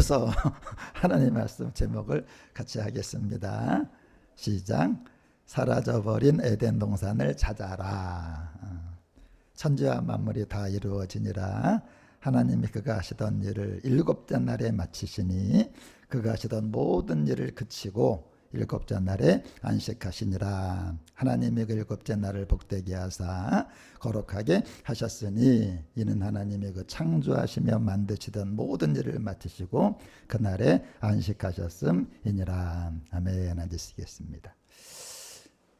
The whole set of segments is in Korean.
그래서 하나님 말씀 제목을 같이 하겠습니다. 시작. 사라져버린 에덴 동산을 찾아라. 천지와 만물이 다 이루어지니라. 하나님이 그가 하시던 일을 일곱째 날에 마치시니 그가 하시던 모든 일을 그치고 일곱째 날에 안식하시니라. 하나님이 그 일곱째 날을 복되게 하사 거룩하게 하셨으니 이는 하나님이 그 창조하시며 만드시던 모든 일을 마치시고 그날에 안식하셨음이니라. 아멘. 앉으시겠습니다.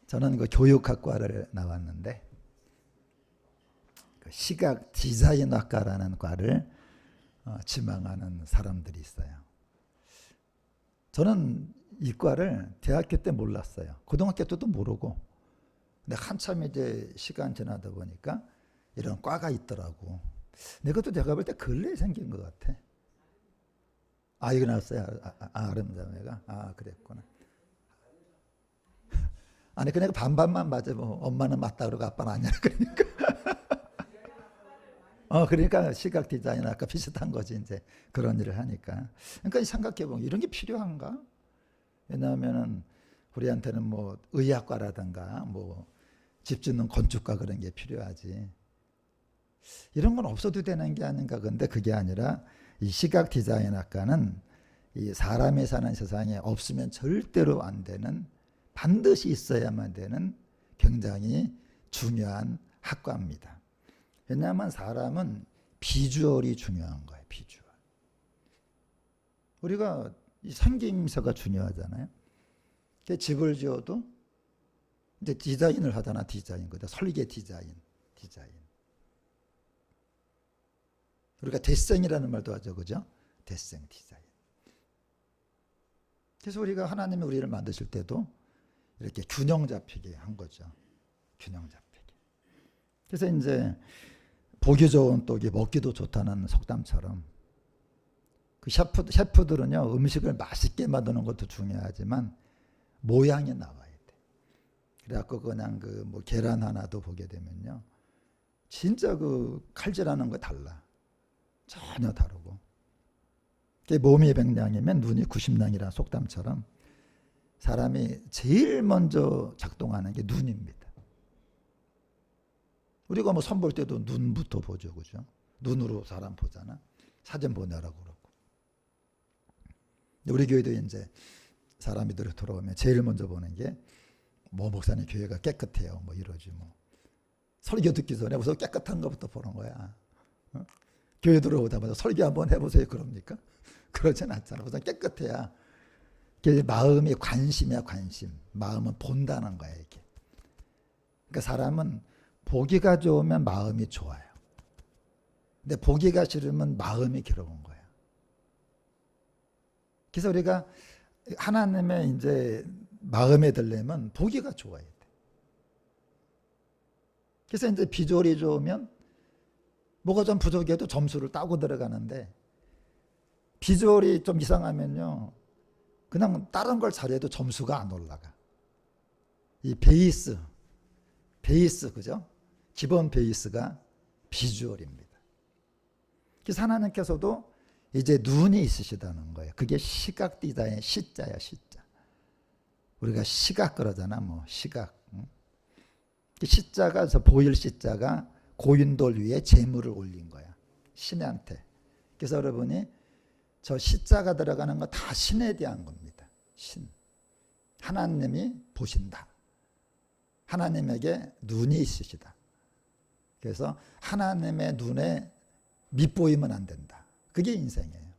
저는 그 교육학과를 나왔는데 그 시각 디자인학과라는 과를 지망하는 사람들이 있어요. 저는 이 과를 대학교 때 몰랐어요. 고등학교 때도 모르고. 근데 한참 이제 시간 지나다 보니까 이런 과가 있더라고. 근데 그것도 제가 볼 때 근래에 생긴 것 같아. 아, 이거 나왔어요. 아름다움애가. 아, 그랬구나. 아니, 그냥 반반만 맞으면 엄마는 맞다 그러고 아빠는 아니야. 그러니까. 그러니까 시각 디자인 아까 비슷한 거지, 이제. 그런 일을 하니까. 그러니까 생각해보면 이런 게 필요한가? 왜냐하면은 우리한테는 뭐 의학과라든가 뭐 집 짓는 건축과 그런 게 필요하지. 이런 건 없어도 되는 게 아닌가. 근데 그게 아니라 이 시각 디자인 학과는 이 사람이 사는 세상에 없으면 절대로 안 되는, 반드시 있어야만 되는 굉장히 중요한 학과입니다. 왜냐하면 사람은 비주얼이 중요한 거예요. 비주얼. 우리가 이 생김새가 중요하잖아요. 집을 지어도 이제 디자인을 하잖아. 디자인. 그죠? 설계 디자인. 우리가 데생이라는 말도 하죠. 그죠? 데생 디자인. 그래서 우리가 하나님이 우리를 만드실 때도 이렇게 균형 잡히게 한 거죠. 균형 잡히게. 그래서 이제 보기 좋은 떡이 먹기도 좋다는 속담처럼 그 셰프들은요, 음식을 맛있게 만드는 것도 중요하지만 모양이 나와야 돼. 그래갖고 그냥 그 뭐 계란 하나도 보게 되면요, 진짜 그 칼질하는 거 달라. 전혀 다르고. 몸이 100냥이면 눈이 90냥이라는 속담처럼 사람이 제일 먼저 작동하는 게 눈입니다. 우리가 뭐 선 볼 때도 눈부터 보죠, 그죠? 눈으로 사람 보잖아. 사진 보내라고 그러고. 우리 교회도 이제 사람이 들어오면 제일 먼저 보는 게 뭐 목사님 교회가 깨끗해요, 뭐 이러지 뭐. 설교 듣기 전에 우선 깨끗한 것부터 보는 거야. 교회 들어오자마자 설교 한번 해보세요, 그럽니까? 그러진 않잖아. 우선 깨끗해야. 마음이 관심이야, 관심. 마음은 본다는 거야, 이게. 그러니까 사람은 보기가 좋으면 마음이 좋아요. 근데 보기가 싫으면 마음이 괴로운 거야. 그래서 우리가 하나님의 이제 마음에 들려면 보기가 좋아야 돼. 그래서 이제 비주얼이 좋으면 뭐가 좀 부족해도 점수를 따고 들어가는데, 비주얼이 좀 이상하면요, 그냥 다른 걸 잘해도 점수가 안 올라가. 이 베이스, 그죠? 기본 베이스가 비주얼입니다. 그래서 하나님께서도 이제 눈이 있으시다는 거예요. 그게 시각 디자인 시자야, 시자. 우리가 시각 그러잖아, 뭐 시각. 시자가, 보일 시자가 고인돌 위에 재물을 올린 거야, 신한테. 그래서 여러분이 저 시자가 들어가는 거 다 신에 대한 겁니다. 신. 하나님이 보신다. 하나님에게 눈이 있으시다. 그래서 하나님의 눈에 밑보이면 안 된다. 그게 인생이에요.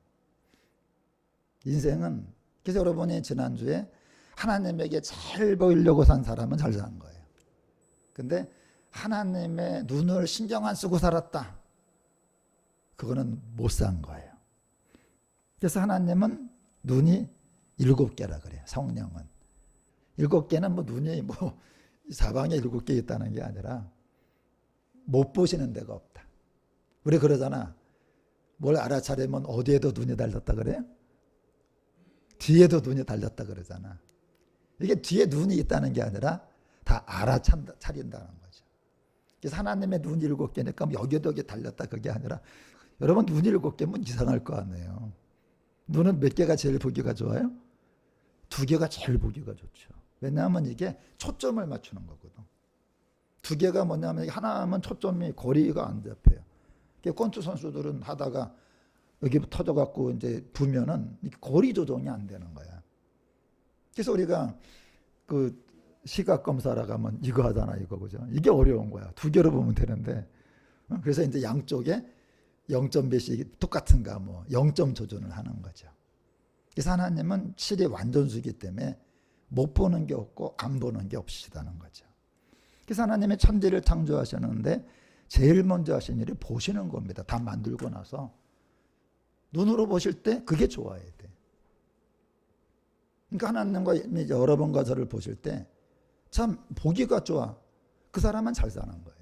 인생은, 그래서 여러분이 지난주에 하나님에게 잘 보이려고 산 사람은 잘 산 거예요. 근데 하나님의 눈을 신경 안 쓰고 살았다. 그거는 못 산 거예요. 그래서 하나님은 눈이 7개라 그래요. 성령은. 7개는 뭐 눈이 뭐 사방에 7개 있다는 게 아니라 못 보시는 데가 없다. 우리 그러잖아. 뭘 알아차리면 어디에도 눈이 달렸다 그래요? 뒤에도 눈이 달렸다 그러잖아. 이게 뒤에 눈이 있다는 게 아니라 다 알아차린다는 거죠. 그래서 하나님의 눈 7개니까 여기도 여기 달렸다 그게 아니라, 여러분 눈 7개면 이상할 거 아니에요. 눈은 몇 개가 제일 보기가 좋아요? 2개가 제일 보기가 좋죠. 왜냐하면 이게 초점을 맞추는 거거든. 2개가 뭐냐면 하나 하면 초점이 거리가 안 잡혀요. 권투 선수들은 하다가 여기 터져갖고 이제 부면은 거리 조정이 안 되는 거야. 그래서 우리가 그 시각 검사라 가면 이거 하잖아, 이거, 그죠? 이게 어려운 거야. 2개로 보면 되는데. 그래서 이제 양쪽에 0점 몇씩 똑같은가 뭐 0점 조준을 하는 거죠. 그래서 하나님은 실이 완전수이기 때문에 못 보는 게 없고 안 보는 게 없으시다는 거죠. 그래서 하나님의 천지를 창조하셨는데 제일 먼저 하신 일이 보시는 겁니다. 다 만들고 나서 눈으로 보실 때 그게 좋아야 돼. 그러니까 하나님과 여러 번과 저를 보실 때 참 보기가 좋아. 그 사람은 잘 사는 거예요.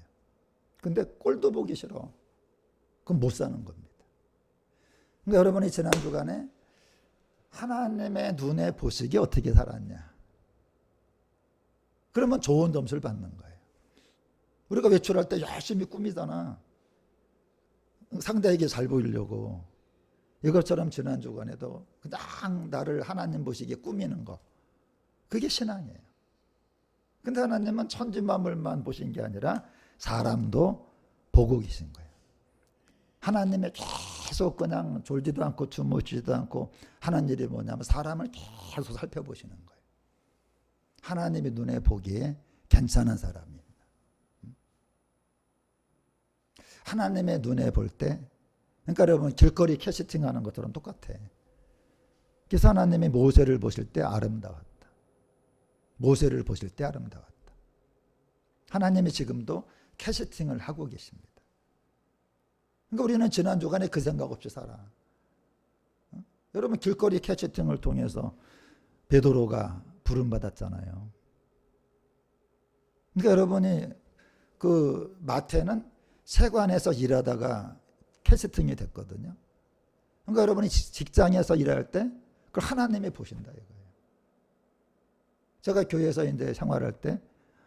근데 꼴도 보기 싫어. 그럼 못 사는 겁니다. 그러니까 여러분이 지난 주간에 하나님의 눈에 보시기 어떻게 살았냐. 그러면 좋은 점수를 받는 거예요. 우리가 외출할 때 열심히 꾸미잖아. 상대에게 잘 보이려고. 이것처럼 지난 주간에도 그냥 나를 하나님 보시기에 꾸미는 거. 그게 신앙이에요. 근데 하나님은 천지 만물만 보신 게 아니라 사람도 보고 계신 거예요. 하나님의 계속 그냥 졸지도 않고 주무시지도 않고 하는 일이 뭐냐면 사람을 계속 살펴보시는 거예요. 하나님의 눈에 보기에 괜찮은 사람입니다. 하나님의 눈에 볼 때, 그러니까 여러분 길거리 캐스팅하는 것처럼 똑같아. 그래서 하나님이 모세를 보실 때 아름다웠다. 모세를 보실 때 아름다웠다. 하나님이 지금도 캐스팅을 하고 계십니다. 그러니까 우리는 지난 주간에 그 생각 없이 살아. 여러분 길거리 캐스팅을 통해서 베드로가 부름받았잖아요. 그러니까 여러분이 그 마태는 세관에서 일하다가 캐스팅이 됐거든요. 그러니까 여러분이 직장에서 일할 때 그걸 하나님이 보신다 이거예요. 제가 교회에서 이제 생활할 때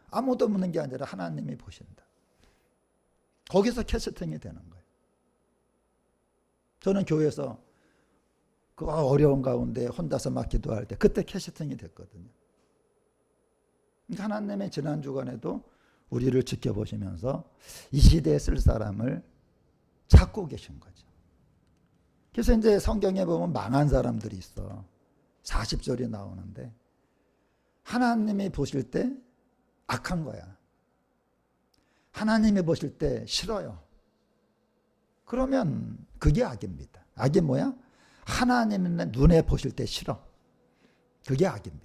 아무도 없는 게 아니라 하나님이 보신다. 거기서 캐스팅이 되는 거예요. 저는 교회에서 그 어려운 가운데 혼자서 막 기도할 때 그때 캐스팅이 됐거든요. 그러니까 하나님의 지난 주간에도 우리를 지켜보시면서 이 시대에 쓸 사람을 찾고 계신 거죠. 그래서 이제 성경에 보면 망한 사람들이 있어. 40절이 나오는데 하나님이 보실 때 악한 거야. 하나님이 보실 때 싫어요. 그러면 그게 악입니다. 악이 뭐야? 하나님의 눈에 보실 때 싫어. 그게 악입니다.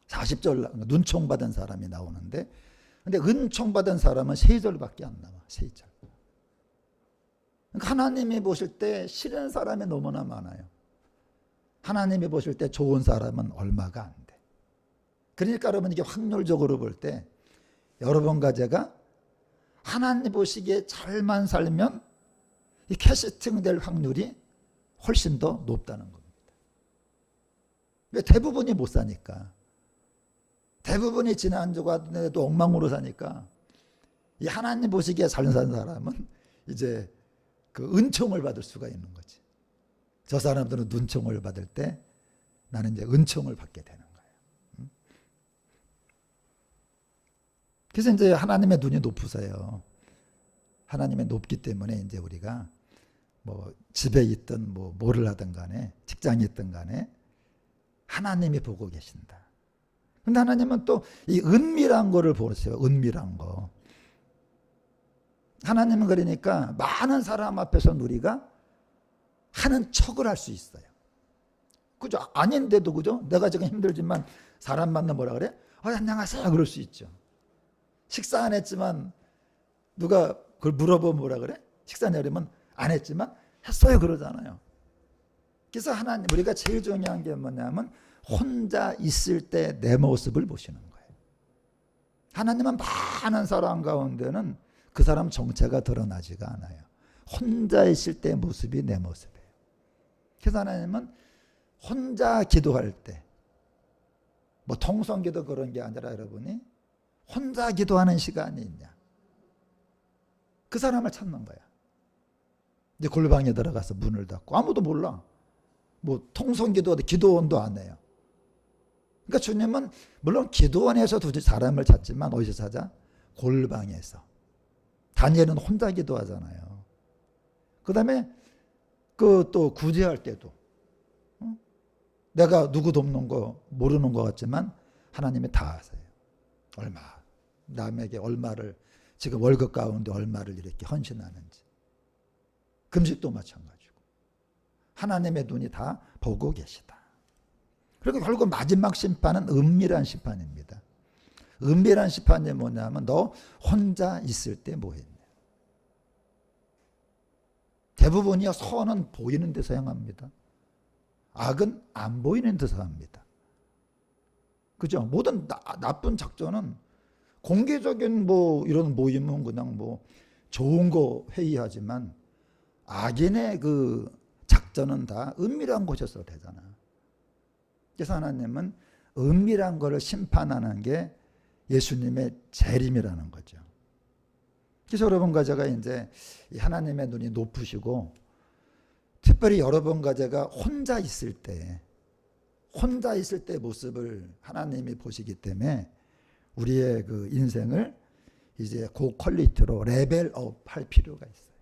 40절 눈총 받은 사람이 나오는데 근데 은총 받은 사람은 3절밖에 안 나와. 3절. 그러니까 하나님이 보실 때 싫은 사람이 너무나 많아요. 하나님이 보실 때 좋은 사람은 얼마가 안 돼. 그러니까 여러분 이게 확률적으로 볼 때 여러분과 제가 하나님 보시기에 잘만 살면 이 캐스팅될 확률이 훨씬 더 높다는 겁니다. 왜? 대부분이 못 사니까. 대부분이 지난주간에도 엉망으로 사니까 이 하나님 보시기에 잘 사는 사람은 이제 그 은총을 받을 수가 있는 거지. 저 사람들은 눈총을 받을 때 나는 이제 은총을 받게 되는 거예요. 그래서 이제 하나님의 눈이 높으세요. 하나님의 높기 때문에 이제 우리가 뭐 집에 있든 뭐를 하든 간에 직장에 있든 간에 하나님이 보고 계신다. 근데 하나님은 또 이 은밀한 거를 보세요. 은밀한 거. 하나님은 그러니까 많은 사람 앞에서 우리가 하는 척을 할 수 있어요. 그죠? 아닌데도 그죠? 내가 지금 힘들지만 사람 만나면 뭐라 그래? 안녕하세요. 그럴 수 있죠. 식사 안 했지만 누가 그걸 물어보면 뭐라 그래? 식사 내려면 안 했지만 했어요. 그러잖아요. 그래서 하나님 우리가 제일 중요한 게 뭐냐면 혼자 있을 때 내 모습을 보시는 거예요. 하나님은 많은 사람 가운데는 그 사람 정체가 드러나지가 않아요. 혼자 있을 때 모습이 내 모습이에요. 그래서 하나님은 혼자 기도할 때, 뭐 통성기도 그런 게 아니라 여러분이 혼자 기도하는 시간이 있냐. 그 사람을 찾는 거야. 이제 골방에 들어가서 문을 닫고 아무도 몰라. 뭐 통성기도 기도원도 안 해요. 그러니까 주님은 물론 기도원에서도 사람을 찾지만 어디서 찾아? 골방에서. 다니엘은 혼자 기도하잖아요. 그 다음에 그 또 구제할 때도 내가 누구 돕는 거 모르는 것 같지만 하나님이 다 아세요. 얼마 남에게 얼마를 지금 월급 가운데 얼마를 이렇게 헌신하는지. 금식도 마찬가지고 하나님의 눈이 다 보고 계시다. 그리고 결국 마지막 심판은 은밀한 심판입니다. 은밀한 심판이 뭐냐면 너 혼자 있을 때 뭐 했냐. 대부분이요 선은 보이는 데서 행합니다. 악은 안 보이는 데서 합니다. 그죠? 모든 나쁜 작전은 공개적인 뭐 이런 모임은 그냥 뭐 좋은 거 회의하지만 악인의 그 작전은 다 은밀한 곳에서 되잖아. 그래서 하나님은 은밀한 거를 심판하는 게 예수님의 재림이라는 거죠. 그래서 여러분과 제가 이제 하나님의 눈이 높으시고 특별히 여러분과 제가 혼자 있을 때 모습을 하나님이 보시기 때문에 우리의 그 인생을 이제 고퀄리티로 레벨업 할 필요가 있어요.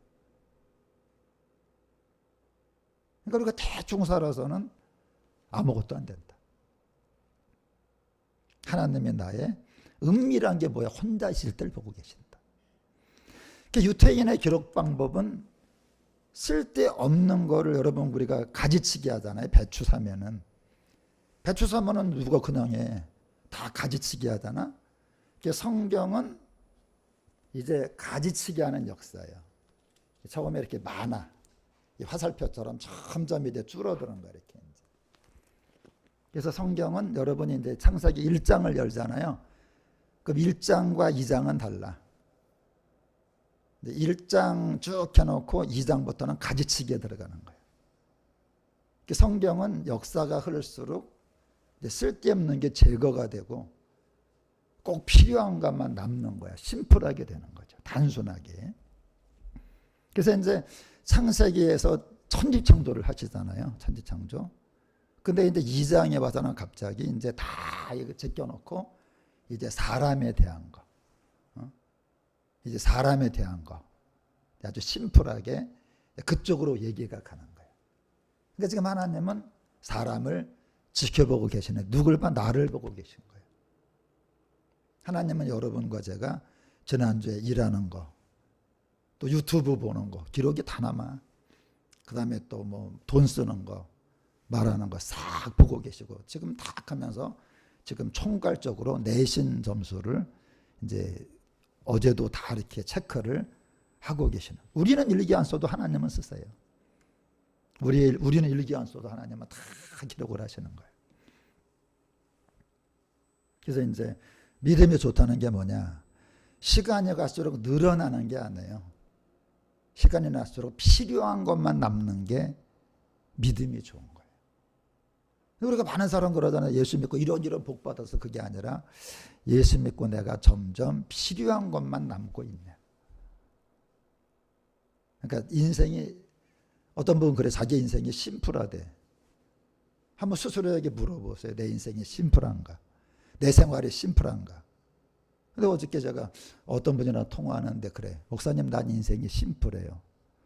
그러니까 우리가 대충 살아서는 아무것도 안 된다. 하나님이 나의 은밀한 게 뭐야? 혼자 있을 때를 보고 계신다. 유태인의 기록 방법은 쓸데없는 거를 여러분 우리가 가지치기 하잖아요. 배추 사면은. 배추 사면은 누가 그냥 해. 다 가지치기 하잖아. 성경은 이제 가지치기 하는 역사예요. 처음에 이렇게 많아. 화살표처럼 점점 이제 줄어드는 거예요. 이렇게. 그래서 성경은 여러분이 이제 창세기 1장을 열잖아요. 그럼 1장과 2장은 달라. 1장 쭉 해놓고 2장부터는 가지치기에 들어가는 거예요. 성경은 역사가 흐를수록 쓸데없는 게 제거가 되고 꼭 필요한 것만 남는 거야. 심플하게 되는 거죠. 단순하게. 그래서 이제 창세기에서 천지창조를 하시잖아요. 천지창조. 근데 이제 2장에 와서는 갑자기 이제 다 이거 제껴놓고 이제 사람에 대한 거. 이제 사람에 대한 거 아주 심플하게 그쪽으로 얘기가 가는 거예요. 그러니까 지금 하나님은 사람을 지켜보고 계시네. 누굴 봐? 나를 보고 계신 거예요. 하나님은 여러분과 제가 지난주에 일하는 거, 또 유튜브 보는 거, 기록이 다 남아. 그 다음에 또 뭐 돈 쓰는 거, 말하는 거 싹 보고 계시고 지금 딱 하면서 지금 총괄적으로 내신 점수를 이제 어제도 다 이렇게 체크를 하고 계시는. 우리는 일기 안 써도 하나님은 쓰세요. 우리는 일기 안 써도 하나님은 다 기록을 하시는 거예요. 그래서 이제 믿음이 좋다는 게 뭐냐? 시간이 갈수록 늘어나는 게 아니에요. 시간이 갈수록 필요한 것만 남는 게 믿음이 좋은 거예요. 우리가 많은 사람 그러잖아요. 예수 믿고 이런 복 받아서. 그게 아니라 예수 믿고 내가 점점 필요한 것만 남고 있네. 그러니까 인생이 어떤 분은 그래 자기 인생이 심플하대. 한번 스스로에게 물어보세요. 내 인생이 심플한가? 내 생활이 심플한가? 근데 어저께 제가 어떤 분이랑 통화하는데 그래. 목사님 난 인생이 심플해요.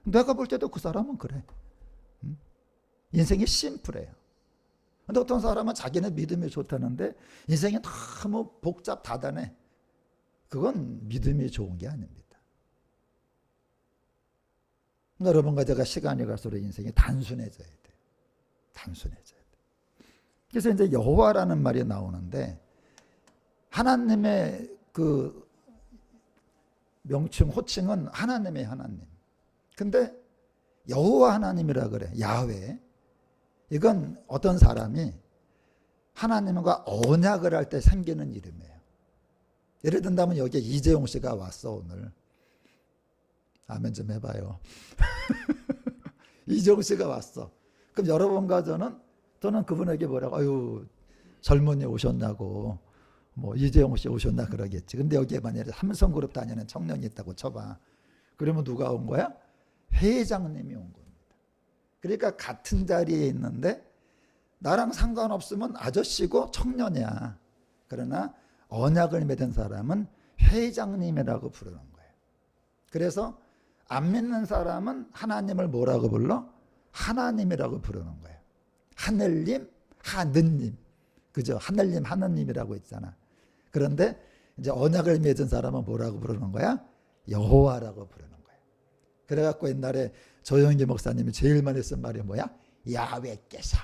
내가 볼 때도 그 사람은 그래. 인생이 심플해요. 근데 어떤 사람은 자기는 믿음이 좋다는데 인생이 너무 복잡 다단해. 그건 믿음이 좋은 게 아닙니다. 여러분과 제가 시간이 갈수록 인생이 단순해져야 돼요. 단순해져야 돼요. 그래서 이제 여호와라는 말이 나오는데 하나님의 그 명칭, 호칭은 하나님의 하나님. 근데 여호와 하나님이라 그래. 야훼. 이건 어떤 사람이 하나님과 언약을 할 때 생기는 이름이에요. 예를 든다면 여기에 이재용 씨가 왔어 오늘. 아멘 좀 해봐요. 이재용 씨가 왔어. 그럼 여러분과 저는 그분에게 뭐라고 아유 젊은이 오셨냐고 뭐 이재용 씨 오셨나 그러겠지. 근데 여기에 만약에 삼성그룹 다니는 청년이 있다고 쳐봐. 그러면 누가 온 거야? 회장님이 온 겁니다. 그러니까 같은 자리에 있는데 나랑 상관없으면 아저씨고 청년이야. 그러나 언약을 맺은 사람은 회장님이라고 부르는 거예요. 그래서 안 믿는 사람은 하나님을 뭐라고 불러? 하나님이라고 부르는 거예요. 하늘님, 하느님. 그죠? 하늘님, 하느님이라고 있잖아. 그런데 이제 언약을 맺은 사람은 뭐라고 부르는 거야? 여호와라고 부르는 거예요. 그래갖고 옛날에 조영기 목사님이 제일 많이 쓴 말이 뭐야? 야훼께서.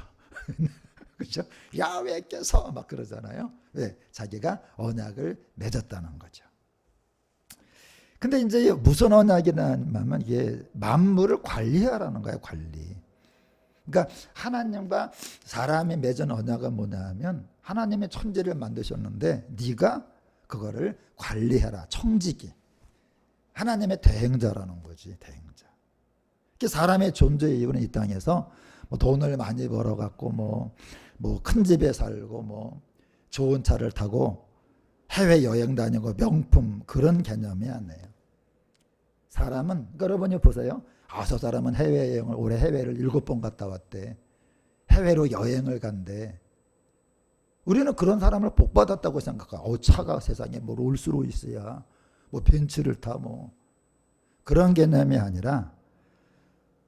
그죠? 야훼께서 막 그러잖아요. 왜? 자기가 언약을 맺었다는 거죠. 근데 이제 무슨 언약이냐면 이게 만물을 관리하라는 거예요. 관리. 그러니까 하나님과 사람이 맺은 언약은 뭐냐면 하나님의 천지를 만드셨는데 네가 그거를 관리해라. 청지기. 하나님의 대행자라는 거지. 대행자. 사람의 존재의 이유는 이 땅에서 뭐 돈을 많이 벌어갖고 뭐 큰 집에 살고 뭐 좋은 차를 타고 해외 여행 다니고 명품 그런 개념이 아니에요. 사람은 그러니까 여러분이 보세요. 저 사람은 해외여행을 올해 해외를 7번 갔다 왔대. 해외로 여행을 간대. 우리는 그런 사람을 복 받았다고 생각해. 차가 세상에 뭐 롤스로이스야, 뭐 벤츠를 타 뭐 그런 개념이 아니라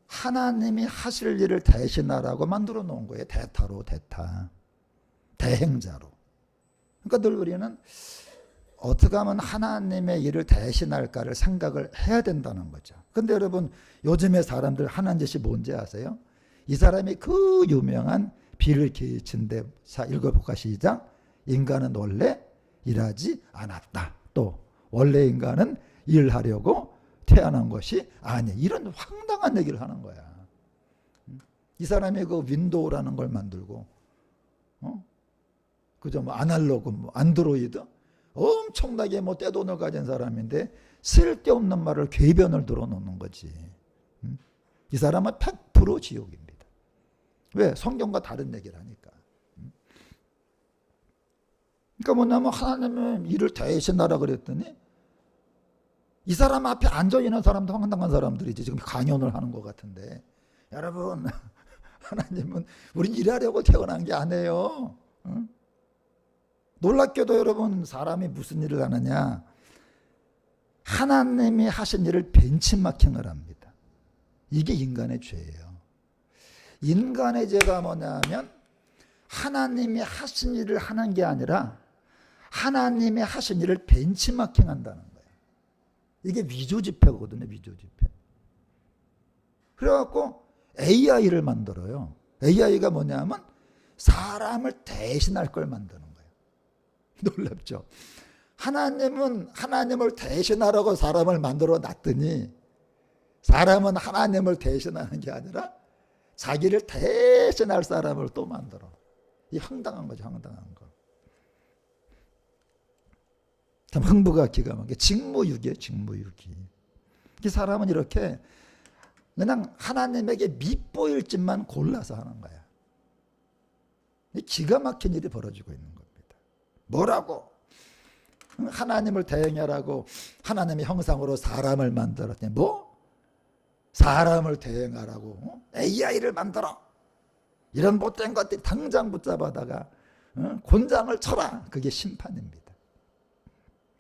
하나님이 하실 일을 대신하라고 만들어 놓은 거예요. 대타로 대타, 대행자로. 그러니까 늘 우리는 어떻게 하면 하나님의 일을 대신할까를 생각을 해야 된다는 거죠. 근데 여러분 요즘의 사람들 하는 짓이 뭔지 아세요? 이 사람이 그 유명한 빌 게이츠인데 자 읽어볼까 시작. 인간은 원래 일하지 않았다. 또 원래 인간은 일하려고 태어난 것이 아니야. 이런 황당한 얘기를 하는 거야. 이 사람이 그 윈도우라는 걸 만들고 그죠? 뭐 아날로그, 뭐 안드로이드 엄청나게 뭐 떼돈을 가진 사람인데 쓸데없는 말을 궤변을 들어놓는 거지. 이 사람은 100% 지옥입니다. 왜? 성경과 다른 얘기를 하니까. 그러니까 뭐냐면 하나님은 일을 대신하라 그랬더니 이 사람 앞에 앉아있는 사람도 황당한 사람들이지. 지금 강연을 하는 것 같은데 여러분 하나님은 우린 일하려고 태어난 게 아니에요. 응? 놀랍게도 여러분 사람이 무슨 일을 하느냐, 하나님이 하신 일을 벤치마킹을 합니다. 이게 인간의 죄예요. 인간의 죄가 뭐냐면 하나님이 하신 일을 하는 게 아니라 하나님이 하신 일을 벤치마킹한다는 거예요. 이게 위조지폐거든요. 위조지폐. 그래갖고 AI를 만들어요. AI가 뭐냐면 사람을 대신할 걸 만드는 거예요. 놀랍죠? 하나님은 하나님을 대신하라고 사람을 만들어 놨더니 사람은 하나님을 대신하는 게 아니라 자기를 대신할 사람을 또 만들어. 이 황당한 거죠. 황당한 거. 참 흥부가 기가 막혀. 직무유기예요. 직무유기. 이 사람은 이렇게 그냥 하나님에게 밉보일 짓만 골라서 하는 거야. 기가 막힌 일이 벌어지고 있는 겁니다. 뭐라고? 하나님을 대행하라고 하나님의 형상으로 사람을 만들었더니 뭐? 사람을 대행하라고 AI를 만들어. 이런 못된 것들이 당장 붙잡아다가 곤장을 쳐라. 그게 심판입니다.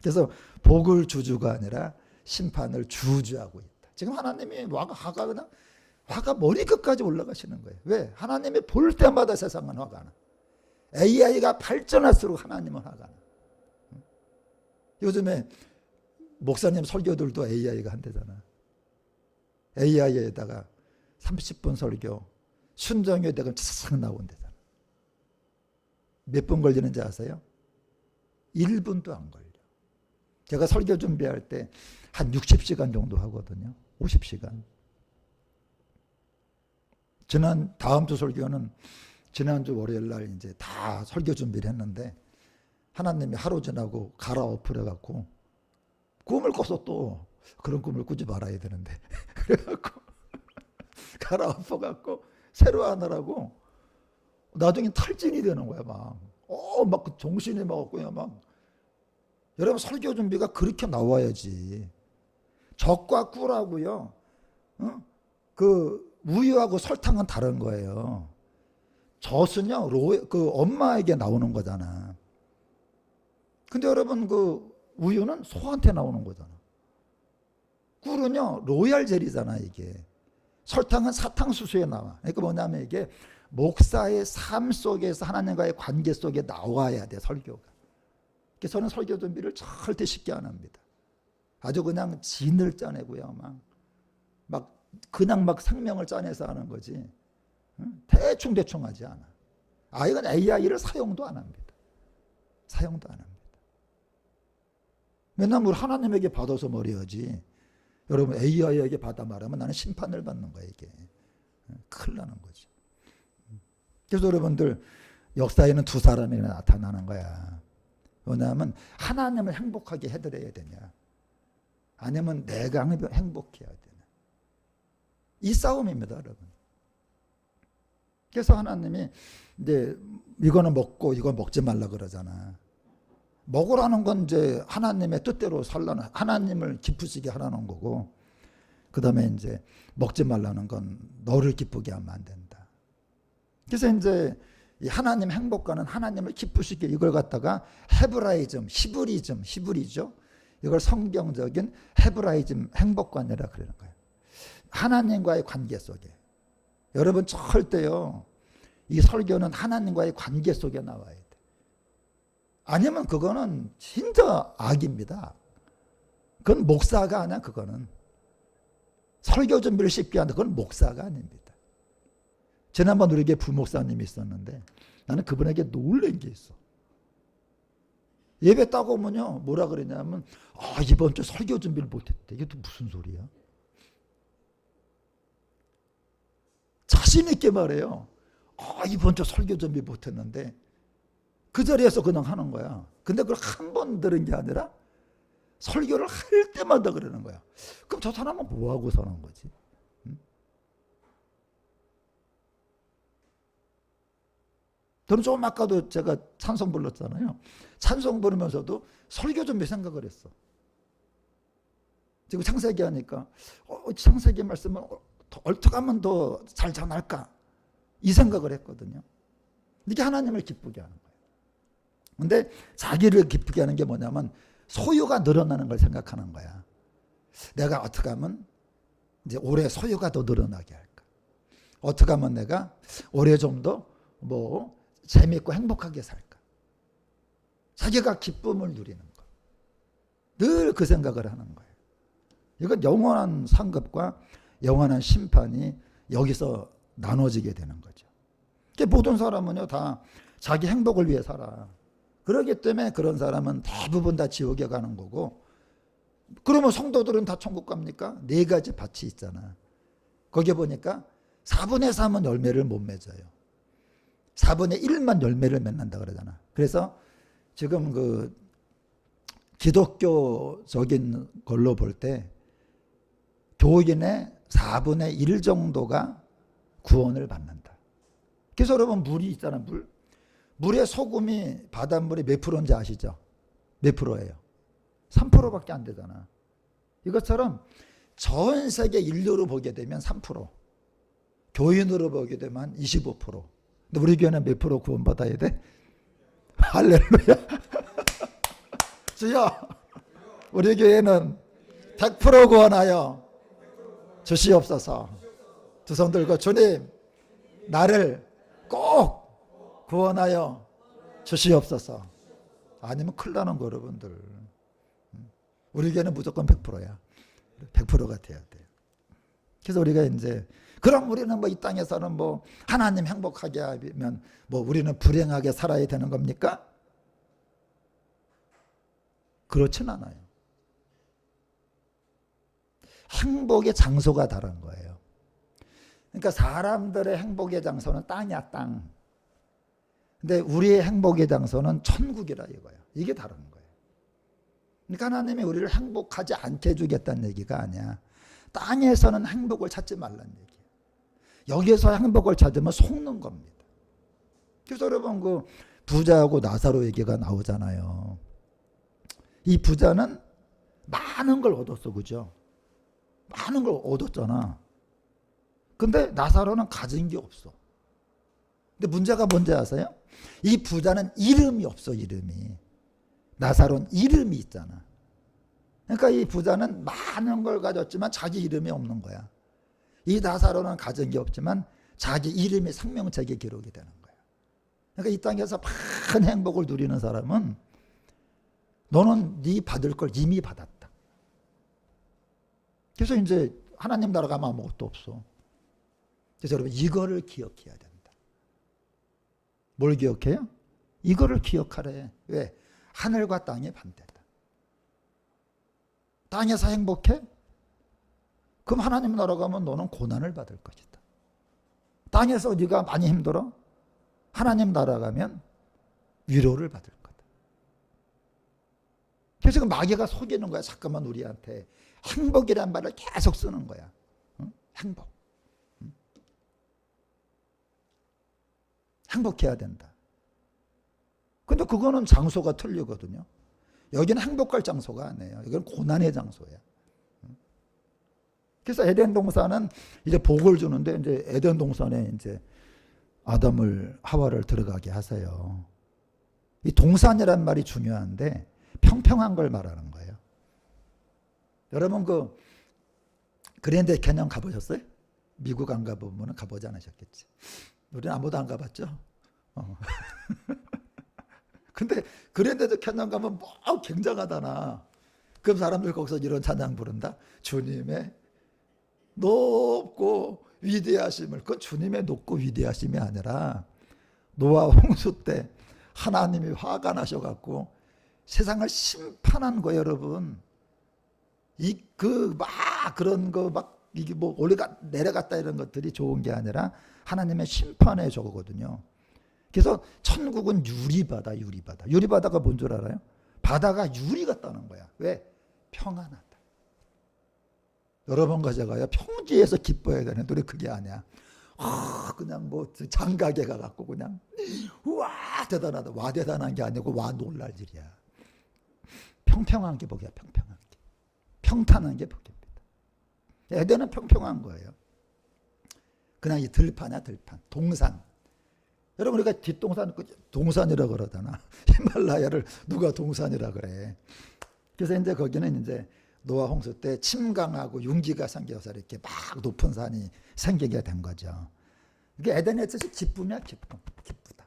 그래서 복을 주주가 아니라 심판을 주주하고 있다. 지금 하나님이 화가 그냥 화가 머리끝까지 올라가시는 거예요. 왜? 하나님이 볼 때마다 세상은 화가 나. AI가 발전할수록 하나님은 화가 나. 요즘에 목사님 설교들도 AI가 한대잖아. AI에다가 30분 설교 순정에 대가 싹 나온대잖아. 몇 분 걸리는지 아세요? 1분도 안 걸려. 제가 설교 준비할 때 한 60시간 정도 하거든요. 50시간. 다음 주 설교는 지난주 월요일 날 이제 다 설교 준비를 했는데 하나님이 하루 지나고 갈아엎으려갖고 꿈을 꿔서 또 그런 꿈을 꾸지 말아야 되는데 그래갖고 갈아엎어갖고 새로 하느라고 나중에 탈진이 되는 거야. 막 정신이 막 그냥 막. 여러분 설교 준비가 그렇게 나와야지. 적과 꾸라고요. 그 우유하고 설탕은 다른 거예요. 젖은요, 그 엄마에게 나오는 거잖아. 근데 여러분, 그 우유는 소한테 나오는 거잖아. 꿀은요, 로얄 젤이잖아, 이게. 설탕은 사탕수수에 나와. 그러니까 뭐냐면 이게 목사의 삶 속에서 하나님과의 관계 속에 나와야 돼, 설교가. 그래서 저는 설교 준비를 절대 쉽게 안 합니다. 아주 그냥 진을 짜내고요. 그냥 생명을 짜내서 하는 거지. 대충 하지 않아. 이건 AI를 사용도 안 합니다. 사용도 안 합니다. 맨날 우리 하나님에게 받아서 머리하지. 여러분 AI에게 받아 말하면 나는 심판을 받는 거야 이게. 큰일 나는 거지. 그래서 여러분들 역사에는 두 사람이 나타나는 거야. 왜냐하면 하나님을 행복하게 해드려야 되냐, 아니면 내가 행복해야 되냐. 이 싸움입니다, 여러분. 그래서 하나님이 이제 이거는 먹고 이거 먹지 말라 그러잖아. 먹으라는 건 이제 하나님의 뜻대로 살라는, 하나님을 기쁘시게 하라는 거고, 그 다음에 이제 먹지 말라는 건 너를 기쁘게 하면 안 된다. 그래서 이제 이 하나님 행복과는 하나님을 기쁘시게, 이걸 갖다가 헤브라이즘, 히브리죠. 이걸 성경적인 헤브라이즘 행복관이라 그러는 거예요. 하나님과의 관계 속에. 여러분 절대요, 이 설교는 하나님과의 관계 속에 나와야 돼. 아니면 그거는 진짜 악입니다. 그건 목사가 아니야. 그거는 설교 준비를 쉽게 한다. 그건 목사가 아닙니다. 지난번 우리 교회 부목사님이 있었는데 나는 그분에게 놀란 게 있어. 예배 따고 오면요, 뭐라 그러냐면 이번 주 설교 준비를 못했대. 이게 또 무슨 소리야? 자신 있게 말해요. 이번 주 설교 준비 못했는데 그 자리에서 그냥 하는 거야. 근데 그걸 한 번 들은 게 아니라 설교를 할 때마다 그러는 거야. 그럼 저 사람은 뭐하고 사는 거지? 저는 조금 아까도 제가 찬송 불렀잖아요. 찬송 부르면서도 설교 준비 생각을 했어. 지금 창세기 하니까 창세기 말씀은 어떻게 하면 더 잘 전할까? 이 생각을 했거든요. 이게 하나님을 기쁘게 하는 거예요. 근데 자기를 기쁘게 하는 게 뭐냐면 소유가 늘어나는 걸 생각하는 거야. 내가 어떻게 하면 이제 올해 소유가 더 늘어나게 할까? 어떻게 하면 내가 올해 좀 더 재미있고 행복하게 살까? 자기가 기쁨을 누리는 거. 늘 그 생각을 하는 거예요. 이건 영원한 상급과 영원한 심판이 여기서 나눠지게 되는 거죠. 모든 사람은요, 다 자기 행복을 위해 살아. 그렇기 때문에 그런 사람은 대부분 다 지옥에 가는 거고, 그러면 성도들은 다 천국 갑니까? 4가지 밭이 있잖아. 거기 보니까 4분의 3은 열매를 못 맺어요. 4분의 1만 열매를 맺는다 그러잖아. 그래서 지금 그 기독교적인 걸로 볼 때 교인의 4분의 1 정도가 구원을 받는다. 그래서 여러분 물이 있잖아, 물의 소금이 바닷물이 몇 프로인지 아시죠? 몇 프로예요? 3%밖에 안 되잖아. 이것처럼 전 세계 인류로 보게 되면 3%, 교인으로 보게 되면 25%. 근데 우리 교회는 몇 프로 구원받아야 돼? 할렐루야. 주여, 우리 교회는 100% 구원하여 주시옵소서. 두 손 들고 주님, 나를 꼭 구원하여 주시옵소서. 아니면 큰일 나는 거, 여러분들. 우리 교회는 무조건 100%야. 100%가 돼야 돼. 그래서 우리가 이제, 그럼 우리는 이 땅에서는 하나님 행복하게 하면 우리는 불행하게 살아야 되는 겁니까? 그렇진 않아요. 행복의 장소가 다른 거예요. 그러니까 사람들의 행복의 장소는 땅이야, 땅. 근데 우리의 행복의 장소는 천국이라 이거야. 이게 다른 거예요. 그러니까 하나님이 우리를 행복하지 않게 해주겠다는 얘기가 아니야. 땅에서는 행복을 찾지 말라는 얘기예요. 여기에서 행복을 찾으면 속는 겁니다. 그래서 여러분 그 부자하고 나사로 얘기가 나오잖아요. 이 부자는 많은 걸 얻었어, 그죠? 많은 걸 얻었잖아. 근데 나사로는 가진 게 없어. 근데 문제가 뭔지 아세요? 이 부자는 이름이 없어, 이름이. 나사로는 이름이 있잖아. 그러니까 이 부자는 많은 걸 가졌지만 자기 이름이 없는 거야. 이 나사로는 가진 게 없지만 자기 이름이 생명책에 기록이 되는 거야. 그러니까 이 땅에서 많은 행복을 누리는 사람은 너는 네 받을 걸 이미 받았다. 그래서 이제 하나님 나라 가면 아무것도 없어. 그래서 여러분 이거를 기억해야 된다. 뭘 기억해요? 이거를 기억하래. 왜? 하늘과 땅의 반대다. 땅에서 행복해? 그럼 하나님 나라 가면 너는 고난을 받을 것이다. 땅에서 네가 많이 힘들어? 하나님 나라 가면 위로를 받을 거다. 그래서 그 마귀가 속이는 거야. 잠깐만 우리한테 행복이란 말을 계속 쓰는 거야. 응? 행복. 응? 행복해야 된다. 근데 그거는 장소가 틀리거든요. 여기는 행복할 장소가 아니에요. 여기는 고난의 장소야. 그래서 에덴 동산은 이제 복을 주는데 이제 에덴 동산에 이제 아담을 하와를 들어가게 하세요. 이 동산이란 말이 중요한데 평평한 걸 말하는 거예요. 여러분 그 그랜드 캐년 가보셨어요? 미국 안 가보면 가보지 않으셨겠지. 우리는 아무도 안 가봤죠. 근데 그랜드 캐년 가면 뭐 굉장하다나. 그럼 사람들 거기서 이런 찬양 부른다. 주님의 높고 위대하심을. 그건 주님의 높고 위대하심이 아니라 노아 홍수 때 하나님이 화가 나셔갖고 세상을 심판한 거예요, 여러분. 그런 거 막 이게 뭐 올라가 내려갔다 이런 것들이 좋은 게 아니라 하나님의 심판의 저거거든요. 그래서 천국은 유리바다, 유리바다. 유리바다가 뭔 줄 알아요? 바다가 유리 같다는 거야. 왜? 평안하다. 여러분과 제가요 평지에서 기뻐해야 되는데 우리 그게 아니야. 그냥 뭐 장가게 가갖고 그냥 우와 대단하다. 와 대단한 게 아니고 와 놀랄 일이야. 평평한 게 복이야. 평평한 게. 평탄한 게 복입니다. 에덴은 평평한 거예요. 그냥 이 들판이야 들판. 동산. 여러분 우리가 뒷동산 동산이라고 그러잖아. 히말라야를 누가 동산이라 그래. 그래서 이제 거기는 이제 노아 홍수 때 침강하고 융기가 생겨서 이렇게 막 높은 산이 생기게 된 거죠. 이게 에덴의 뜻이 기쁨이야, 기쁨. 기쁘다.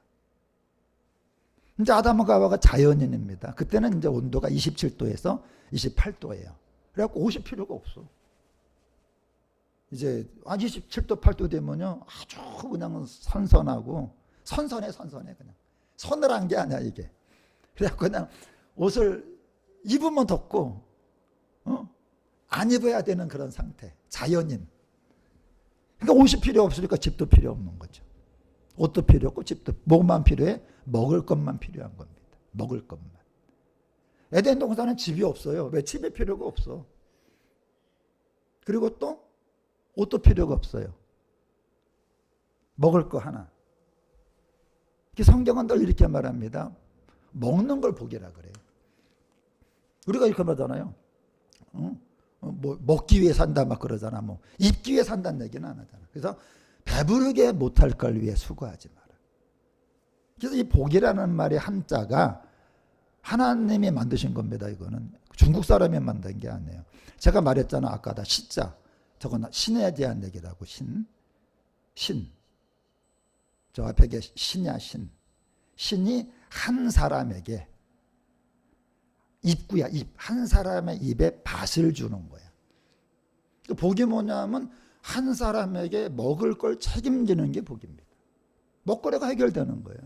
이제 아담과 하와가 자연인입니다. 그때는 이제 온도가 27도에서 28도예요. 그래갖고 오실 필요가 없어. 이제 27도, 8도 되면요 아주 그냥 선선해 그냥. 서늘한 게 아니야 이게. 그래갖고 그냥 옷을 입으면 덥고 안 입어야 되는 그런 상태. 자연인. 그러니까 옷이 필요 없으니까 집도 필요 없는 거죠. 옷도 필요 없고 집도. 뭐만 필요해? 먹을 것만 필요한 겁니다. 먹을 것만. 에덴 동산은 집이 없어요. 왜? 집이 필요가 없어. 그리고 또 옷도 필요가 없어요. 먹을 거 하나. 성경은 늘 이렇게 말합니다. 먹는 걸 복이라 그래요. 우리가 이렇게 말하잖아요. 뭐 먹기 위해 산다 막 그러잖아. 뭐 입기 위해 산다는 얘기는 안 하잖아. 그래서 배부르게 못할 걸 위해 수고하지 마라. 그래서 이 복이라는 말의 한자가 하나님이 만드신 겁니다. 이거는 중국 사람이 만든 게 아니에요. 제가 말했잖아 아까다 시자. 저건 신에 대한 얘기라고. 신. 저 앞에 게 신이야 신. 신이 한 사람에게 입구야 입. 한 사람의 입에 밭을 주는 거야. 복이 뭐냐면 한 사람에게 먹을 걸 책임지는 게 복입니다. 먹거리가 해결되는 거예요.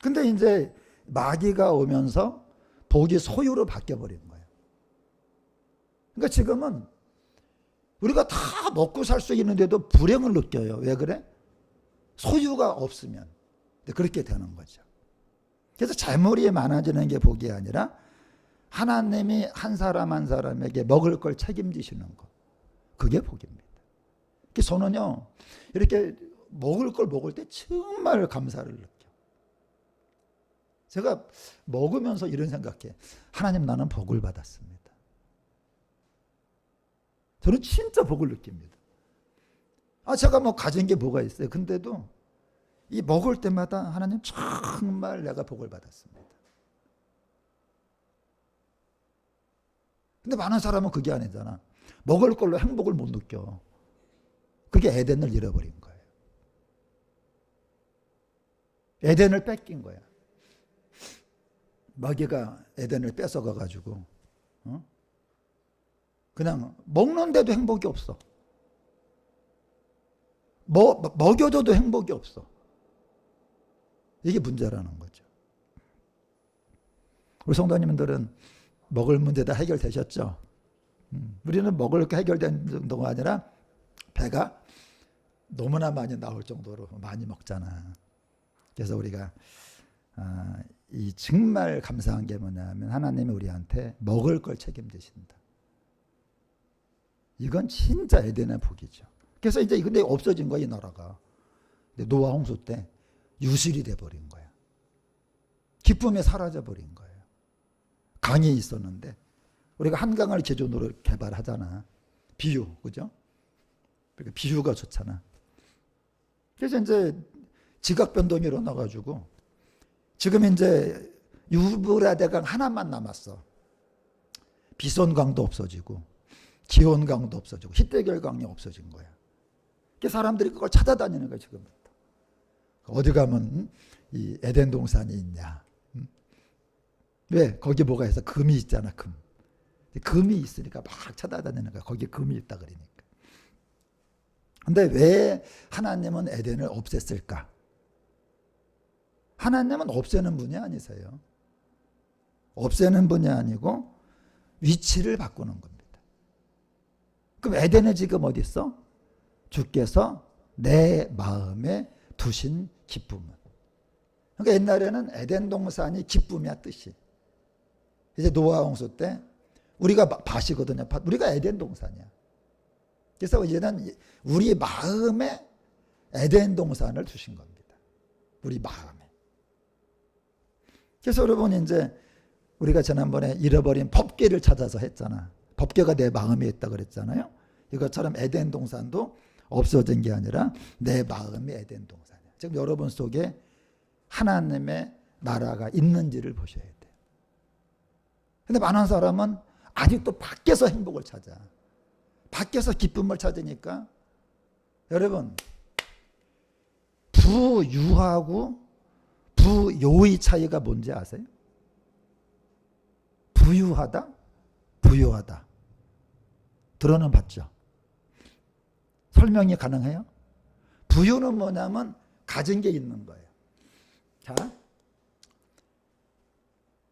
근데 이제 마귀가 오면서 복이 소유로 바뀌어버린 거예요. 그러니까 지금은 우리가 다 먹고 살 수 있는데도 불행을 느껴요. 왜 그래? 소유가 없으면. 그렇게 되는 거죠. 그래서 재물이 많아지는 게 복이 아니라 하나님이 한 사람 한 사람에게 먹을 걸 책임지시는 거. 그게 복입니다. 저는요 이렇게 먹을 걸 먹을 때 정말 감사를 느껴. 제가 먹으면서 이런 생각해. 하나님 나는 복을 받았습니다. 저는 진짜 복을 느낍니다. 제가 뭐 가진 게 뭐가 있어요. 근데도 이 먹을 때마다 하나님 정말 내가 복을 받았습니다. 근데 많은 사람은 그게 아니잖아. 먹을 걸로 행복을 못 느껴. 그게 에덴을 잃어버린 거예요. 에덴을 뺏긴 거야. 마귀가 에덴을 뺏어가가지고 그냥 먹는데도 행복이 없어. 먹여줘도 행복이 없어. 이게 문제라는 거죠. 우리 성도님들은 먹을 문제 다 해결되셨죠? 우리는 먹을 게 해결된 정도가 아니라 배가 너무나 많이 나올 정도로 많이 먹잖아. 그래서 우리가 이 정말 감사한 게 뭐냐면 하나님이 우리한테 먹을 걸 책임지신다. 이건 진짜 에덴의 복이죠. 그래서 이제 근데 없어진 거야, 이 나라가. 노아 홍수 때 유실이 돼버린 거야. 기쁨이 사라져버린 거예요. 강이 있었는데 우리가 한강을 기준으로 개발하잖아. 비유, 그죠? 그러니까 비유가 좋잖아. 그래서 이제 지각 변동이 일어나가지고 지금 이제 유브라데강 하나만 남았어. 비손강도 없어지고 기온강도 없어지고 히데결강이 없어진 거야. 그래서 사람들이 그걸 찾아다니는 거야, 지금부터. 어디 가면 이 에덴 동산이 있냐? 왜? 거기 뭐가 있어? 금이 있잖아, 금. 금이 있으니까 막 찾아다니는 거야. 거기에 금이 있다 그러니까. 근데 왜 하나님은 에덴을 없앴을까? 하나님은 없애는 분이 아니세요. 없애는 분이 아니고 위치를 바꾸는 겁니다. 그럼 에덴에 지금 어디 있어? 주께서 내 마음에 두신 기쁨은. 그러니까 옛날에는 에덴 동산이 기쁨이야, 뜻이. 이제 노아 홍수 때 우리가 밭이거든요. 우리가 에덴 동산이야. 그래서 이제는 우리 마음에 에덴 동산을 두신 겁니다. 우리 마음에. 그래서 여러분 이제 우리가 지난번에 잃어버린 법궤를 찾아서 했잖아. 법궤가 내 마음에 있다 그랬잖아요. 이것처럼 에덴 동산도 없어진 게 아니라 내 마음이 에덴 동산이야. 지금 여러분 속에 하나님의 나라가 있는지를 보셔야 돼요. 근데 많은 사람은 아직도 밖에서 행복을 찾아. 밖에서 기쁨을 찾으니까 여러분 부유하고 부요의 차이가 뭔지 아세요? 부유하다, 부요하다. 들어는 봤죠? 설명이 가능해요? 부유는 뭐냐면 가진 게 있는 거예요. 자,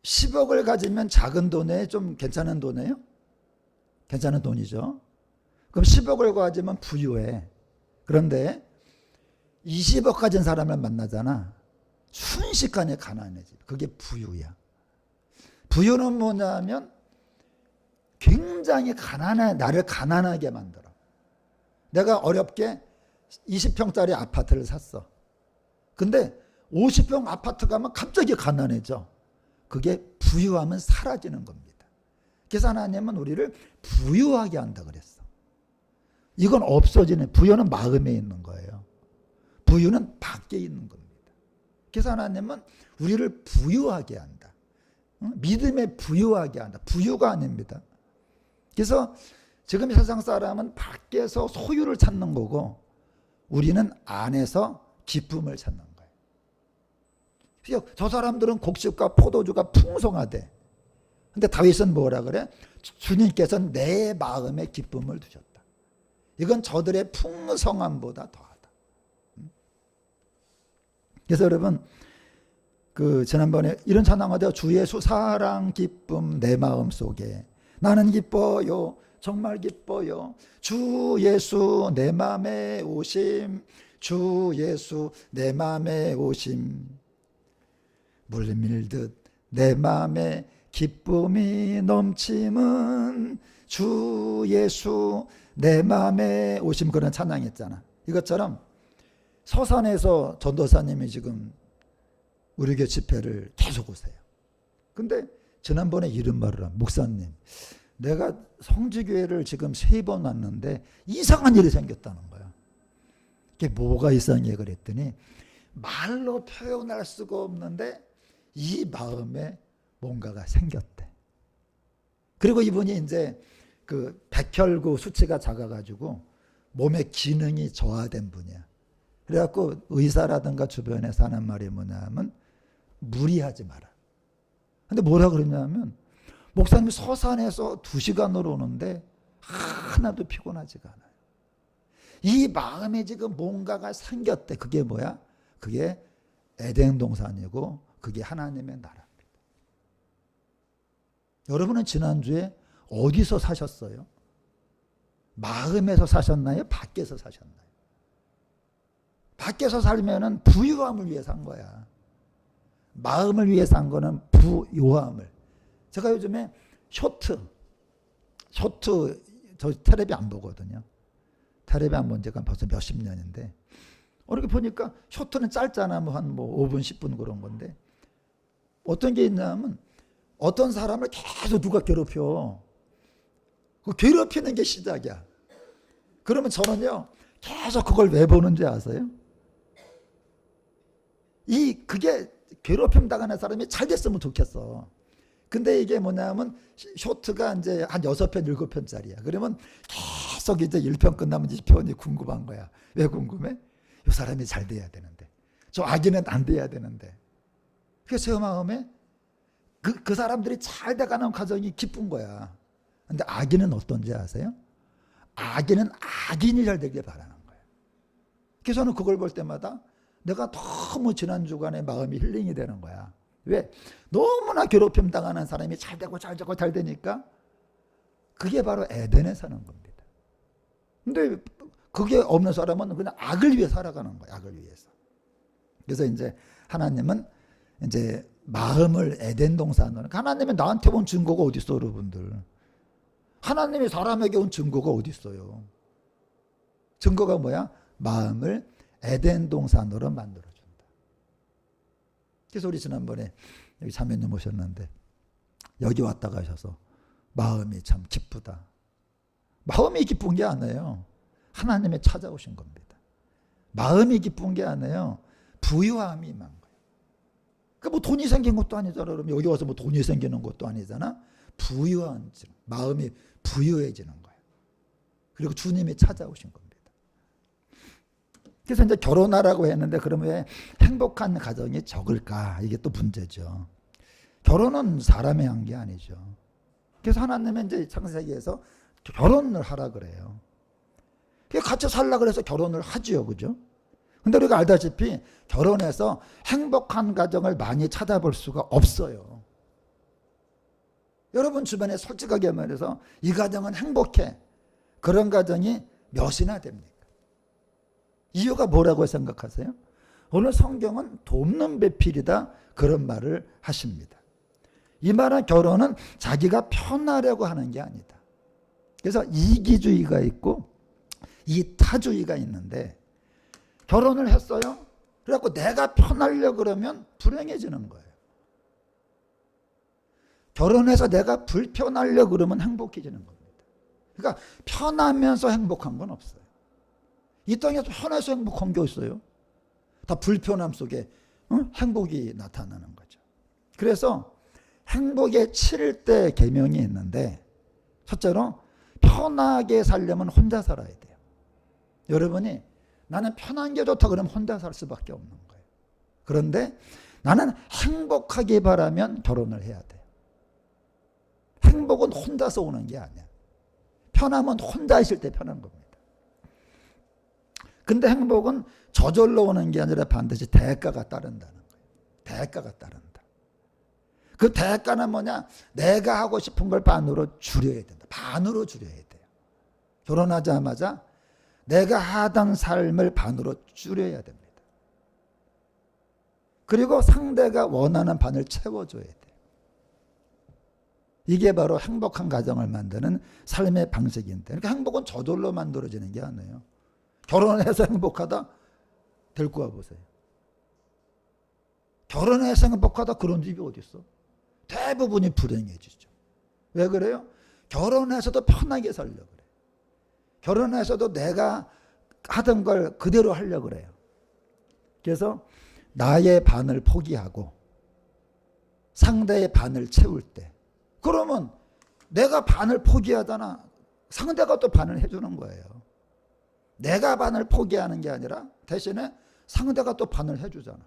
10억을 가지면 작은 돈에 좀 괜찮은 돈이에요? 괜찮은 돈이죠. 그럼 10억을 가지면 부유해. 그런데 20억 가진 사람을 만나잖아. 순식간에 가난해져. 그게 부유야. 부유는 뭐냐면 굉장히 나를 가난하게 만들어. 내가 어렵게 20평짜리 아파트를 샀어. 근데 50평 아파트 가면 갑자기 가난해져. 그게 부유하면 사라지는 겁니다. 그래서 하나님은 우리를 부유하게 한다 그랬어. 이건 없어지는, 부유는 마음에 있는 거예요. 부유는 밖에 있는 겁니다. 그래서 하나님은 우리를 부유하게 한다. 믿음에 부유하게 한다. 부유가 아닙니다. 그래서 지금 세상 사람은 밖에서 소유를 찾는 거고 우리는 안에서 기쁨을 찾는 거예요. 그래서 저 사람들은 곡식과 포도주가 풍성하대. 근데 다윗은 뭐라 그래? 주님께서는 내 마음에 기쁨을 두셨다. 이건 저들의 풍성함보다 더하다. 그래서 여러분 지난번에 이런 찬양하대요. 주 예수 사랑 기쁨 내 마음속에 나는 기뻐요. 정말 기뻐요. 주 예수 내 맘에 오심. 주 예수 내 맘에 오심. 물밀듯 내 맘에 기쁨이 넘침은 주 예수 내 맘에 오심. 그런 찬양했잖아. 이것처럼 서산에서 전도사님이 지금 우리 교회 집회를 계속 오세요. 근데 지난번에 이런 말을 한 목사님, 내가 성지교회를 지금 3번 왔는데 이상한 일이 생겼다는 거야. 그게 뭐가 이상해 그랬더니 말로 표현할 수가 없는데 이 마음에 뭔가가 생겼대. 그리고 이분이 이제 그 백혈구 수치가 작아가지고 몸의 기능이 저하된 분이야. 그래갖고 의사라든가 주변에서 하는 말이 뭐냐면 무리하지 마라. 근데 뭐라 그러냐면 목사님이 서산에서 2시간으로 오는데 하나도 피곤하지가 않아요. 이 마음에 지금 뭔가가 생겼대. 그게 뭐야? 그게 에덴 동산이고 그게 하나님의 나라입니다. 여러분은 지난주에 어디서 사셨어요? 마음에서 사셨나요? 밖에서 사셨나요? 밖에서 살면은 부유함을 위해 산 거야. 마음을 위해 산 거는 부요함을. 제가 요즘에 쇼트 저 텔레비 안 보거든요. 텔레비 안 본 지가 벌써 몇십 년인데 이렇게 보니까 쇼트는 짧잖아. 한 5분 10분 그런 건데 어떤 게 있냐면 어떤 사람을 계속 누가 괴롭혀. 그 괴롭히는 게 시작이야. 그러면 저는요 계속 그걸 왜 보는지 아세요? 그게 괴롭힘 당하는 사람이 잘 됐으면 좋겠어. 근데 이게 뭐냐면 쇼트가 이제 한 6편 7편짜리야. 그러면 계속 이제 1편 끝나면 2편이 궁금한 거야. 왜 궁금해? 이 사람이 잘 돼야 되는데 저 아기는 안 돼야 되는데. 그래서 제 마음에 그 사람들이 잘 돼가는 과정이 기쁜 거야. 근데 아기는 어떤지 아세요? 아기는 악인이 잘 되길 바라는 거예요. 그래서 저는 그걸 볼 때마다 내가 너무 지난 주간에 마음이 힐링이 되는 거야. 왜? 너무나 괴롭힘 당하는 사람이 잘 되고 잘 되고 잘 되니까 그게 바로 에덴에 사는 겁니다. 근데 그게 없는 사람은 그냥 악을 위해 살아가는 거야. 악을 위해서. 그래서 이제 하나님은 이제 마음을 에덴 동산으로. 하나님이 나한테 온 증거가 어디 있어, 여러분들? 하나님이 사람에게 온 증거가 어디 있어요? 증거가 뭐야? 마음을 에덴 동산으로 만들어준다. 그래서 우리 지난번에 여기 자매님 오셨는데 여기 왔다 가셔서 마음이 참 기쁘다. 마음이 기쁜 게 아니에요. 하나님이 찾아오신 겁니다. 마음이 기쁜 게 아니에요. 부유함이 임한 거예요. 그러니까 뭐 돈이 생긴 것도 아니잖아. 그럼 여기 와서 뭐 돈이 생기는 것도 아니잖아. 부유한 마음이 부유해지는 거예요. 그리고 주님이 찾아오신 겁니다. 그래서 이제 결혼하라고 했는데 그러면 왜 행복한 가정이 적을까? 이게 또 문제죠. 결혼은 사람이 한 게 아니죠. 그래서 하나님은 이제 창세기에서 결혼을 하라 그래요. 같이 살라 그래서 결혼을 하지요, 그죠? 근데 우리가 알다시피 결혼해서 행복한 가정을 많이 찾아볼 수가 없어요. 여러분 주변에 솔직하게 말해서 이 가정은 행복해. 그런 가정이 몇이나 됩니까? 이유가 뭐라고 생각하세요? 오늘 성경은 돕는 배필이다 그런 말을 하십니다. 이 말은 결혼은 자기가 편하려고 하는 게 아니다. 그래서 이기주의가 있고 이타주의가 있는데 결혼을 했어요. 그래갖고 내가 편하려고 그러면 불행해지는 거예요. 결혼해서 내가 불편하려고 그러면 행복해지는 겁니다. 그러니까 편하면서 행복한 건 없어요. 이 땅에서 편해서 행복한 게 있어요. 다 불편함 속에 행복이 나타나는 거죠. 그래서 행복의 7대 계명이 있는데 첫째로 편하게 살려면 혼자 살아야 돼요. 여러분이 나는 편한 게 좋다 그러면 혼자 살 수밖에 없는 거예요. 그런데 나는 행복하게 바라면 결혼을 해야 돼요. 행복은 혼자서 오는 게 아니야. 편함은 혼자 있을 때 편한 겁니다. 근데 행복은 저절로 오는 게 아니라 반드시 대가가 따른다는 거예요. 대가가 따른다. 그 대가는 뭐냐? 내가 하고 싶은 걸 반으로 줄여야 된다. 반으로 줄여야 돼요. 결혼하자마자 내가 하던 삶을 반으로 줄여야 됩니다. 그리고 상대가 원하는 반을 채워줘야 돼요. 이게 바로 행복한 가정을 만드는 삶의 방식인데, 그러니까 행복은 저절로 만들어지는 게 아니에요. 결혼해서 행복하다? 데리고 와보세요. 결혼해서 행복하다? 그런 집이 어디 있어? 대부분이 불행해지죠. 왜 그래요? 결혼해서도 편하게 살려고 그래. 결혼해서도 내가 하던 걸 그대로 하려고 그래요. 그래서 나의 반을 포기하고 상대의 반을 채울 때, 그러면 내가 반을 포기하잖아. 상대가 또 반을 해주는 거예요. 내가 반을 포기하는 게 아니라 대신에 상대가 또 반을 해주잖아.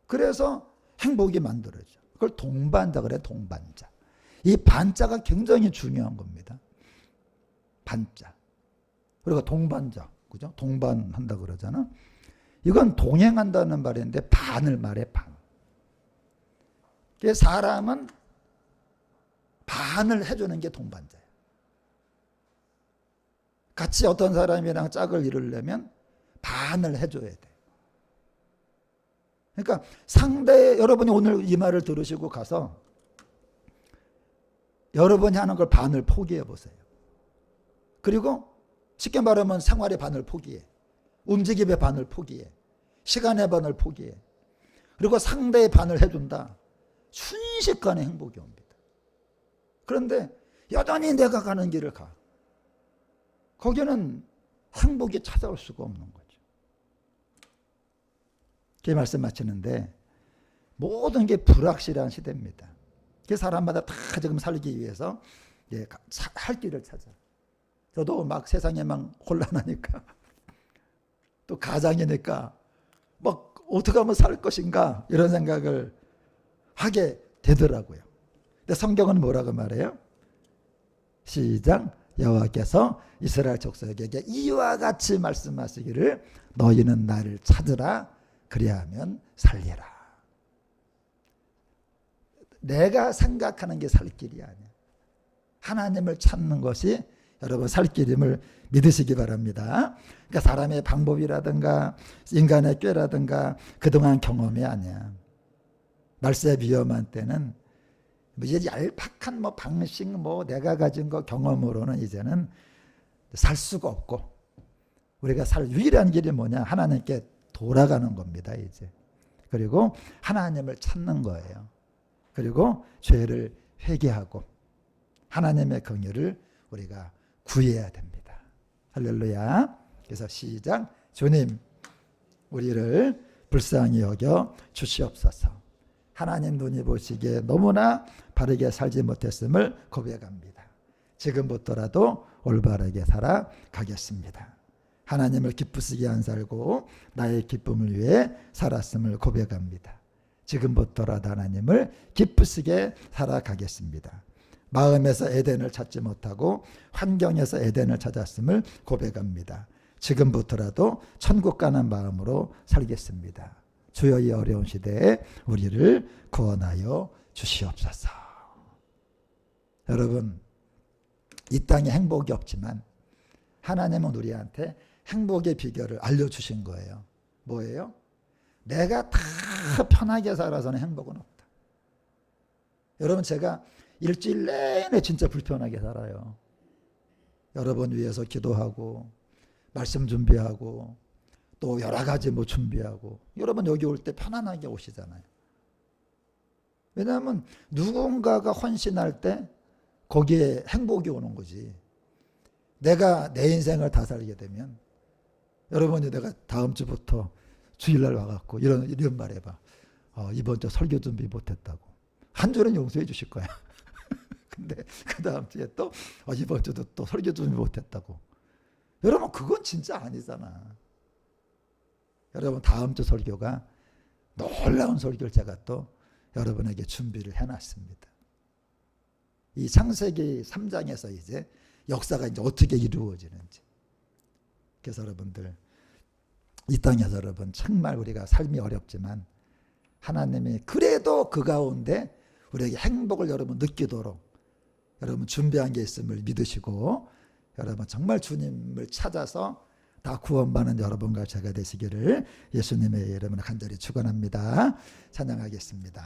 그래서 행복이 만들어져. 그걸 동반자 그래, 동반자. 이 반자가 굉장히 중요한 겁니다. 반자. 그리고 동반자, 그죠? 동반한다 그러잖아. 이건 동행한다는 말인데 반을 말해, 반. 사람은 반을 해주는 게 동반자예요. 같이 어떤 사람이랑 짝을 이루려면 반을 해줘야 돼. 그러니까 여러분이 오늘 이 말을 들으시고 가서 여러분이 하는 걸 반을 포기해 보세요. 그리고 쉽게 말하면 생활의 반을 포기해. 움직임의 반을 포기해. 시간의 반을 포기해. 그리고 상대의 반을 해준다. 순식간에 행복이 옵니다. 그런데 여전히 내가 가는 길을 가. 거기는 행복이 찾아올 수가 없는 거죠. 제 말씀 마치는데 모든 게 불확실한 시대입니다. 그 사람마다 다 지금 살기 위해서 할 길을 찾아. 저도 막 세상에 막 혼란하니까 또 가장이니까 막 어떻게 하면 살 것인가 이런 생각을 하게 되더라고요. 근데 성경은 뭐라고 말해요? 시작. 여호와께서 이스라엘 족속에게 이와 같이 말씀하시기를 너희는 나를 찾으라 그리하면 살리라. 내가 생각하는 게 살 길이 아니야. 하나님을 찾는 것이 여러분 살 길임을 믿으시기 바랍니다. 그러니까 사람의 방법이라든가 인간의 꾀라든가 그동안 경험이 아니야. 말세 위험한 때는 이제 얄팍한 방식 내가 가진 거 경험으로는 이제는 살 수가 없고, 우리가 살 유일한 길이 뭐냐? 하나님께 돌아가는 겁니다, 이제. 그리고 하나님을 찾는 거예요. 그리고 죄를 회개하고 하나님의 긍휼을 우리가 구해야 됩니다. 할렐루야. 그래서 시작. 주님, 우리를 불쌍히 여겨 주시옵소서. 하나님 눈이 보시기에 너무나 바르게 살지 못했음을 고백합니다. 지금부터라도 올바르게 살아가겠습니다. 하나님을 기쁘시게 안 살고 나의 기쁨을 위해 살았음을 고백합니다. 지금부터라도 하나님을 기쁘시게 살아가겠습니다. 마음에서 에덴을 찾지 못하고 환경에서 에덴을 찾았음을 고백합니다. 지금부터라도 천국 가는 마음으로 살겠습니다. 주여 이 어려운 시대에 우리를 구원하여 주시옵소서. 여러분, 이 땅에 행복이 없지만 하나님은 우리한테 행복의 비결을 알려주신 거예요. 뭐예요? 내가 다 편하게 살아서는 행복은 없다. 여러분, 제가 일주일 내내 진짜 불편하게 살아요. 여러분 위해서 기도하고 말씀 준비하고 또 여러 가지 준비하고. 여러분 여기 올 때 편안하게 오시잖아요. 왜냐하면 누군가가 헌신할 때 거기에 행복이 오는 거지. 내가 내 인생을 다 살게 되면, 여러분이 내가 다음 주부터 주일날 와갖고 이런 말 해봐. 이번 주 설교 준비 못했다고. 한 주는 용서해 주실 거야. 근데 그 다음 주에 또 이번 주도 또 설교 준비 못했다고. 여러분 그건 진짜 아니잖아. 여러분 다음 주 설교가 놀라운 설교를 제가 또 여러분에게 준비를 해놨습니다. 이 창세기 3장에서 이제 역사가 이제 어떻게 이루어지는지. 그래서 여러분들 이 땅에서 여러분 정말 우리가 삶이 어렵지만 하나님이 그래도 그 가운데 우리에게 행복을 여러분 느끼도록 여러분 준비한 게 있음을 믿으시고 여러분 정말 주님을 찾아서 다 구원받는 여러분과 제가 되시기를 예수님의 이름으로 간절히 축원합니다. 찬양하겠습니다.